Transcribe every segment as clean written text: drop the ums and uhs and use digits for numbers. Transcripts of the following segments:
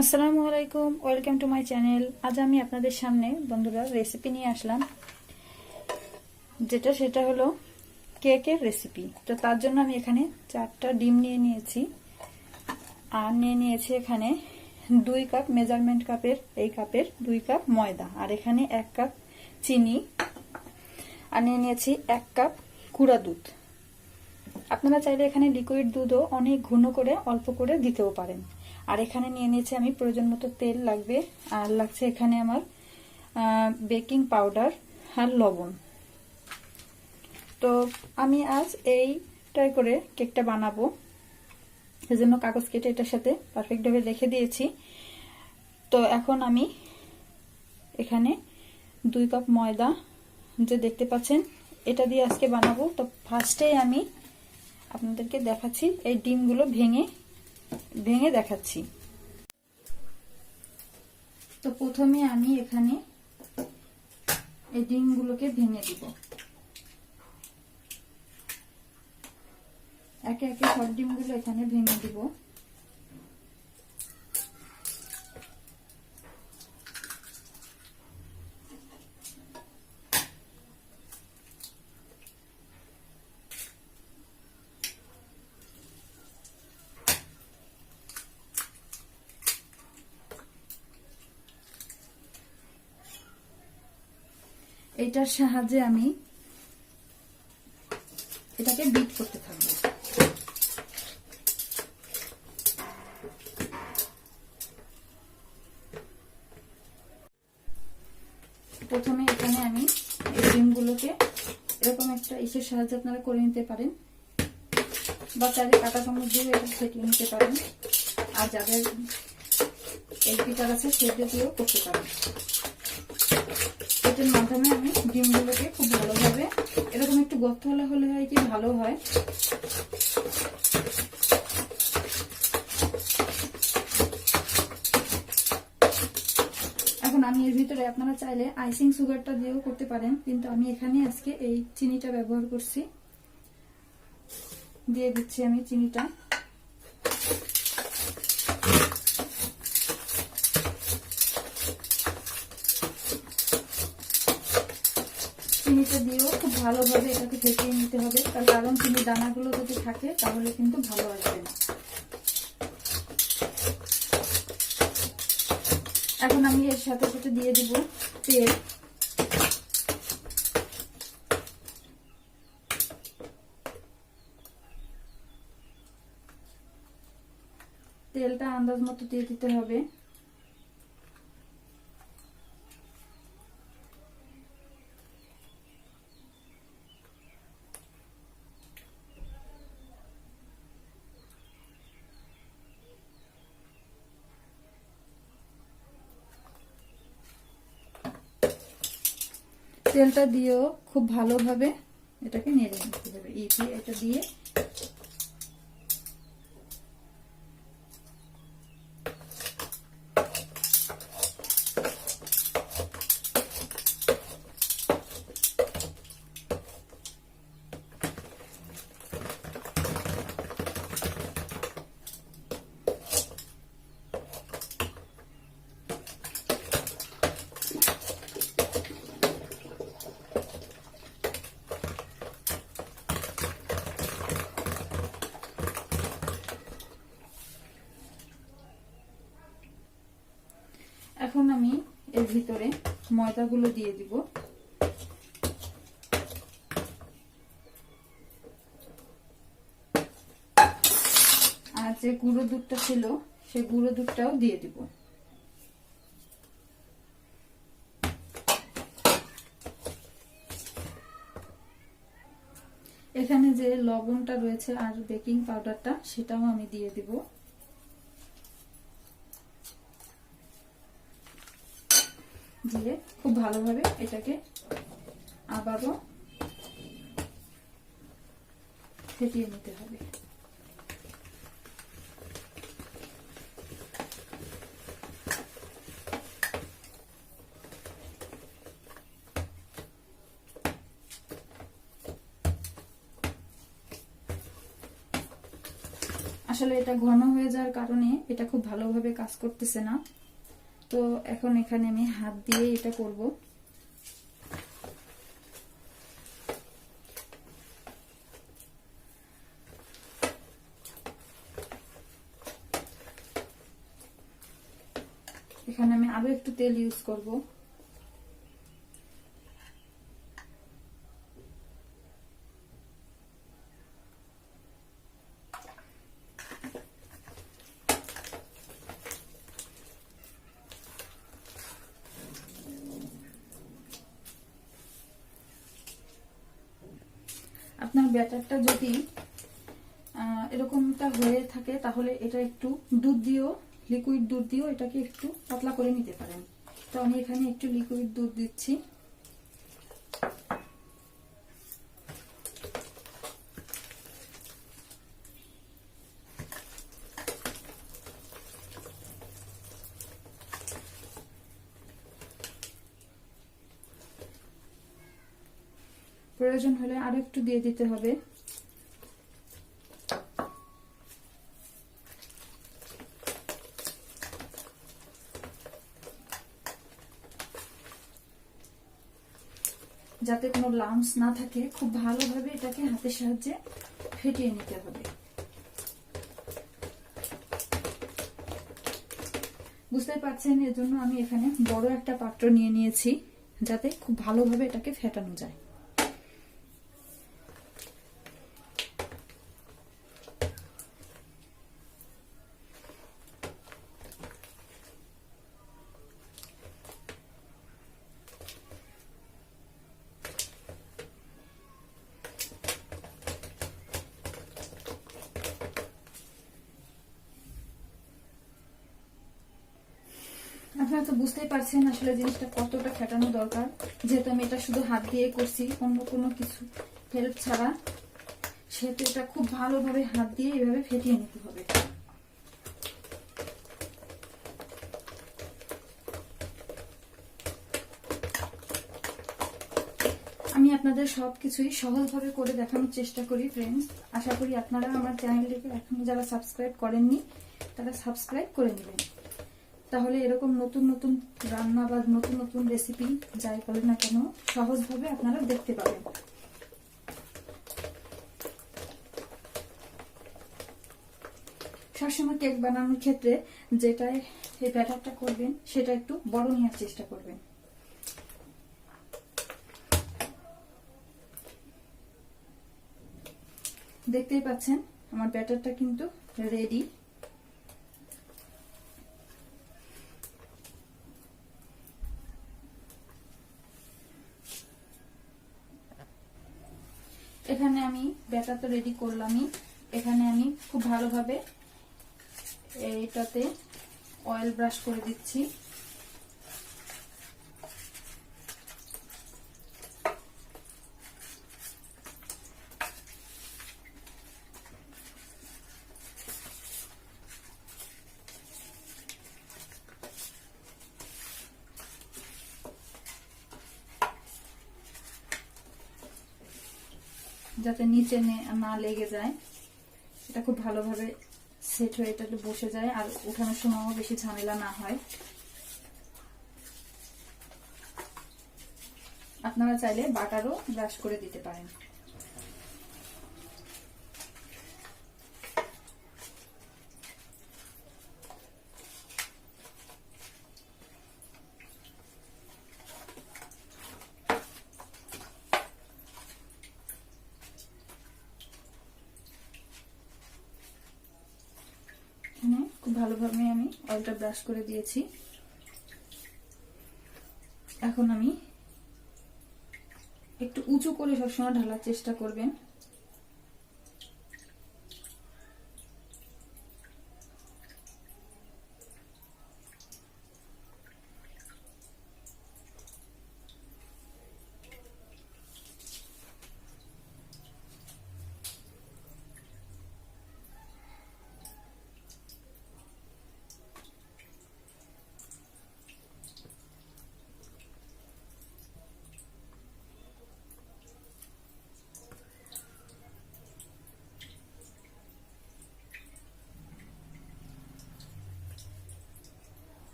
আসসালামু আলাইকুম, welcome to my channel. আজ আমি আপনাদের সামনে বন্ধুরা রেসিপি নিয়ে আসলাম, সেটা হলো কেকের রেসিপি। তো তার জন্য আমি এখানে 4টা ডিম নিয়ে নিয়েছি, আর নিয়ে নিয়েছি এখানে 2 কাপ মেজারমেন্ট কাপের, এই কাপের 2 কাপ ময়দা, আর এখানে 1 কাপ চিনি, আর নিয়ে নিয়েছি 1 কাপ গুঁড়া দুধ। আপনারা চাইলে এখানে লিকুইড দুধও অনেক ঘন করে অল্প করে দিতেও পারেন। আর এখানে নিয়ে নিয়েছি আমি প্রয়োজন মতো তেল লাগবে, আর লাগছে এখানে আমার বেকিং পাউডার আর লবণ। তো আমি আজ এইটাই করে কেকটা বানাবো, সেজন্য কাগজ কেটে এটার সাথে পারফেক্টভাবে রেখে দিয়েছি। তো এখন আমি এখানে 2 কাপ ময়দা যে দেখতে পাচ্ছেন, এটা দিয়ে আজকে বানাবো। তো ফার্স্টেই আমি আপনাদেরকে দেখাচ্ছি, এই ডিমগুলো ভেঙে ভেঙে দেখাচ্ছি। তো প্রথমে আমি এখানে এই ডিমগুলোকে ভেঙে দিব, একে একে সব ডিমগুলো এখানে ভেঙে দিব। এটার সাহায্যে আমি এটাকে বিট করতে থাকবো। প্রথমে এখানে আমি এই ডিমগুলোকে এরকম একটা ইসের সাহায্যে আপনারা করে নিতে পারেন, বা চাইলে কাঁটা চামচ দিয়ে এটা ফেটিয়ে নিতে পারেন, আর যাদের এই পিটার আছে সেটা দিয়েও করতে পারেন। এটার মাধ্যমে আমি ডিমগুলোকে খুব ভালোভাবে এরকম একটু গর্ত হলে হয় কি ভালো হয়। এখন আমি এর ভিতরে আপনারা চাইলে আইসিং সুগারটা দিয়েও করতে পারেন, কিন্তু আমি এখানে আজকে এই চিনিটা ব্যবহার করছি। দিয়ে দিচ্ছি আমি চিনিটা। চিনিটা দিয়েও খুব ভালোভাবে এটাকে ফেটিয়ে নিতে হবে, তার কারণ চিনির দানাগুলো যদি থাকে তাহলে কিন্তু ভালো আসবে না। এখন আমি এর সাথে সাথে দিয়ে দিব তেল। তেলটা আন্দাজ মতো দিয়ে দিতে হবে। তেলটা দিয়েও খুব ভালোভাবে এটাকে নেড়ে নিতে হবে। এটা দিয়ে এখন আমি এর ভিতরে ময়দাগুলো দিয়ে দিব। আর যে গুঁড়ো দুধটা ছিল সেই গুঁড়ো দুধটাও দিয়ে দিব। এখানে যে লবণটা রয়েছে আর বেকিং পাউডারটা সেটাও আমি দিয়ে দিব। দিয়ে খুব ভালোভাবে এটাকে আবারও ফেটিয়ে নিতে হবে। আসলে এটা ঘন হয়ে যাওয়ার কারণে এটা খুব ভালোভাবে কাজ করতেছে না। তো এখন এখানে আমি হাত দিয়ে এটা করব। এখানে আমি আরো একটু তেল ইউজ করব। আপনার ব্যাটারটা যদি এরকমটা হয়ে থাকে তাহলে এটা একটু দুধ দিয়েও, লিকুইড দুধ দিয়েও এটাকে একটু পাতলা করে নিতে পারেন। তো আমি এখানে একটু লিকুইড দুধ দিচ্ছি। প্রয়োজন হলে আরো একটু দিয়ে দিতে হবে। যাতে কোনো লাম্পস না থাকে, খুব ভালোভাবে এটাকে হাতের সাহায্যে ফেটিয়ে নিতে হবে। বুঝতে পারছেন, এর জন্য আমি এখানে বড় একটা পাত্র নিয়ে নিয়েছি, যাতে খুব ভালোভাবে এটাকে ফেটানো যায়। আপনারা তো বুঝতেই পারছেন আসলে জিনিসটা কতটা ফেটানো দরকার, যেহেতু আমি এটা শুধু হাত দিয়ে করছি, অন্য কোনো কিছু হেল্প ছাড়া, সেহেতু এটা খুব ভালোভাবে হাত দিয়ে এভাবে ফেটিয়ে নিতে হবে। আমি আপনাদের সবকিছুই সহজভাবে করে দেখানোর চেষ্টা করি ফ্রেন্ডস। আশা করি আপনারা আমার চ্যানেলটিকে এখনো যারা সাবস্ক্রাইব করেননি তারা সাবস্ক্রাইব করে নেবেন, তাহলে এরকম নতুন নতুন রান্না বা নতুন নতুন রেসিপি যাই করেন না কেন সহজভাবে আপনারা দেখতে পাবেন। সবসময় কেক বানানোর ক্ষেত্রে যেটাই এই ব্যাটারটা করবেন সেটা একটু বড় নেওয়ার চেষ্টা করবেন। দেখতেই পাচ্ছেন আমার ব্যাটারটা কিন্তু রেডি। এখানে আমি ব্যাটার তো রেডি করলামই, এখানে আমি খুব ভালোভাবে এইটাতে অয়েল ব্রাশ করে দিচ্ছি। যাতে নিচে না লেগে যায়, এটা খুব ভালোভাবে সেট হয়ে এটা বসে যায় আর উঠানোর সময়ও বেশি ঝামেলা না হয়। আপনারা চাইলে বাটারও ব্রাশ করে দিতে পারেন। খুব ভালোভাবে আমি অয়েলটা ব্রাশ করে দিয়েছি। এখন আমি একটু উঁচু করে সবসময় ঢালার চেষ্টা করবেন।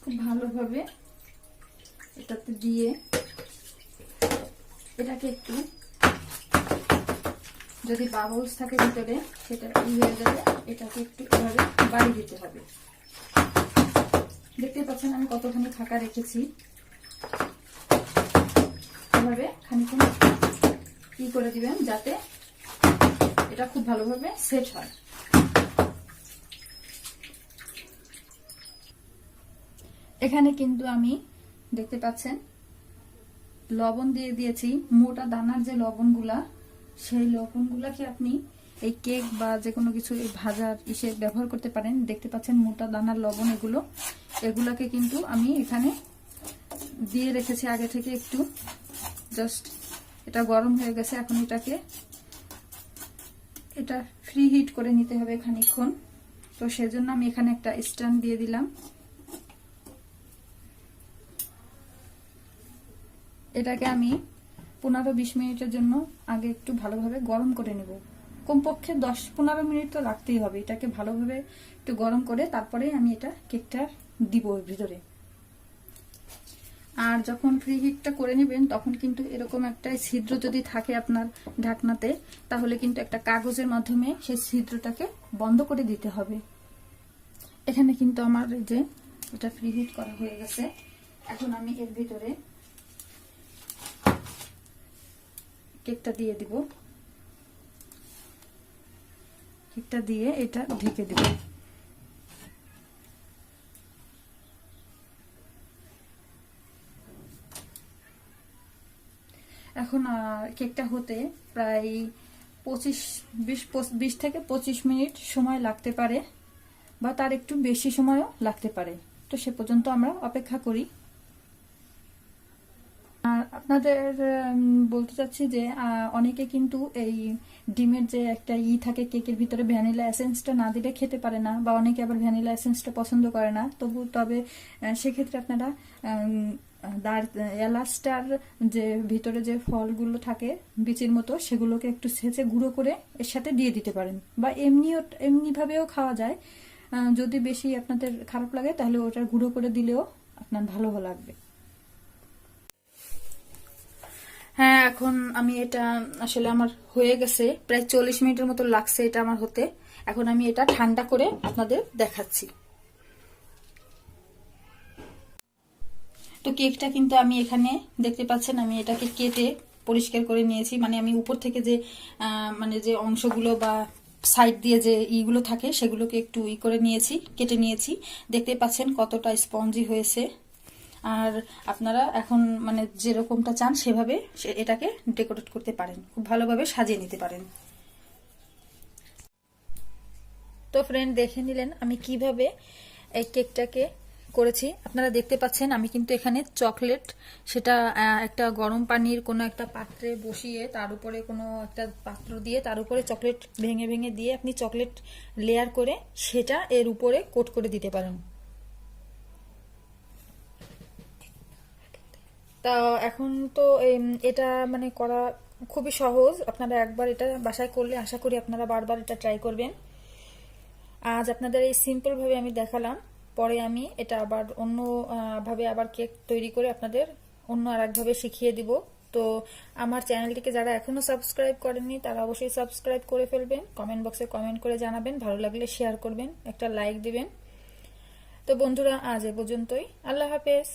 খুব ভালোভাবে এটাতে দিয়ে এটাকে একটু, যদি বাবলস থাকে ভিতরে সেটা হয়ে যাবে, এটাকে একটু এভাবে বাড়ি দিতে হবে। দেখতে পাচ্ছেন আমি কতখানি ফাঁকা রেখেছি। এভাবে খানিকক্ষণ কি করে দিবেন যাতে এটা খুব ভালোভাবে সেট হয়। এখানে কিন্তু আমি দেখতে পাচ্ছেন লবণ দিয়ে দিয়েছি, মোটা দানার যে লবণগুলা, সেই লবণগুলাকে আপনি এই কেক বা যে কোনো কিছু এই ভাজার ইসে ব্যবহার করতে পারেন। দেখতে পাচ্ছেন মোটা দানার লবণ, এগুলাকে কিন্তু আমি এখানে দিয়ে রেখেছি আগে থেকে। একটু জাস্ট এটা গরম হয়ে গেছে, এখন এটা ফ্রি হিট করে নিতে হবে খানিকক্ষণ। তো সেজন্য আমি এখানে একটা স্ট্যান্ড দিয়ে দিলাম। এটাকে আমি 15-20 মিনিটের জন্য আগে একটু ভালোভাবে গরম করে নেব। কমপক্ষে 10-15 মিনিট তো রাখতেই হবে। এটাকে ভালোভাবে একটু গরম করে তারপরে আমি এটা কেকটা দিব ভিতরে। আর যখন ফ্রি হিটটা করে নেবেন তখন কিন্তু এরকম একটা ছিদ্র যদি থাকে আপনার ঢাকনাতে, তাহলে কিন্তু একটা কাগজের মাধ্যমে সেই ছিদ্রটাকে বন্ধ করে দিতে হবে। এখানে কিন্তু আমার এই যে এটা ফ্রি হিট করা হয়ে গেছে। এখন আমি এর ভিতরে কেকটা দিয়ে দিব। কেকটা দিয়ে এটা ঢেকে দিব। এখন কেকটা হতে প্রায় 20 থেকে 25 মিনিট সময় লাগতে পারে, বা তার একটু বেশি সময়ও লাগতে পারে। তো সে পর্যন্ত আমরা অপেক্ষা করি। আর আপনাদের বলতে চাচ্ছি যে অনেকে কিন্তু এই ডিমের যে একটা থাকে কেকের ভিতরে, ভ্যানিলা এসেন্সটা না দিলে খেতে পারে না, বা অনেকে আবার ভ্যানিলা এসেন্সটা পছন্দ করে না। তবে সেক্ষেত্রে আপনারা এলাচটার যে ভিতরে যে ফলগুলো থাকে বিচির মতো, সেগুলোকে একটু ছেঁচে গুঁড়ো করে এর সাথে দিয়ে দিতে পারেন, বা এমনিভাবেও খাওয়া যায়। যদি বেশি আপনাদের খারাপ লাগে তাহলে ওটা গুঁড়ো করে দিলেও আপনার ভালো লাগবে। হ্যাঁ, এখন আমি এটা আসলে আমার হয়ে গেছে, প্রায় 40 মিনিটের মতো লাগছে এটা আমার হতে। এখন আমি এটা ঠান্ডা করে আপনাদের দেখাচ্ছি। তো কেকটা কিন্তু আমি এখানে দেখতে পাচ্ছেন আমি এটাকে কেটে পরিষ্কার করে নিয়েছি। মানে আমি উপর থেকে যে অংশগুলো বা সাইড দিয়ে যে ইগুলো থাকে সেগুলোকে একটু করে নিয়েছি, কেটে নিয়েছি। দেখতে পাচ্ছেন কতটা স্পঞ্জি হয়েছে। আর আপনারা এখন যেরকমটা চান সেভাবে এটাকে ডেকোরেট করতে পারেন, খুব ভালোভাবে সাজিয়ে নিতে পারেন। তো ফ্রেন্ড, দেখে নিলেন আমি কিভাবে এই কেকটাকে করেছি। আপনারা দেখতে পাচ্ছেন আমি কিন্তু এখানে চকলেট, সেটা একটা গরম পানির কোনো একটা পাত্রে বসিয়ে তার উপরে কোনো একটা পাত্র দিয়ে তার উপরে চকলেট ভেঙে ভেঙে দিয়ে আপনি চকলেট লেয়ার করে সেটা এর উপরে কোট করে দিতে পারেন। তা এখন তো এটা করা খুবই সহজ। আপনারা একবার এটা বাসায় করলে আশা করি আপনারা বারবার এটা ট্রাই করবেন। আজ আপনাদের এই সিম্পল ভাবে আমি দেখালাম, পরে আমি এটা আবার অন্য ভাবে আবার কেক তৈরি করে আপনাদের অন্য আরেকভাবে শিখিয়ে দিব। তো আমার চ্যানেলটিকে যারা এখনো সাবস্ক্রাইব করেননি তারা অবশ্যই সাবস্ক্রাইব করে ফেলবেন। কমেন্ট বক্সে কমেন্ট করে জানাবেন, ভালো লাগলে শেয়ার করবেন, একটা লাইক দিবেন। তো বন্ধুরা, আজ এ পর্যন্তই। আল্লাহ হাফেজ।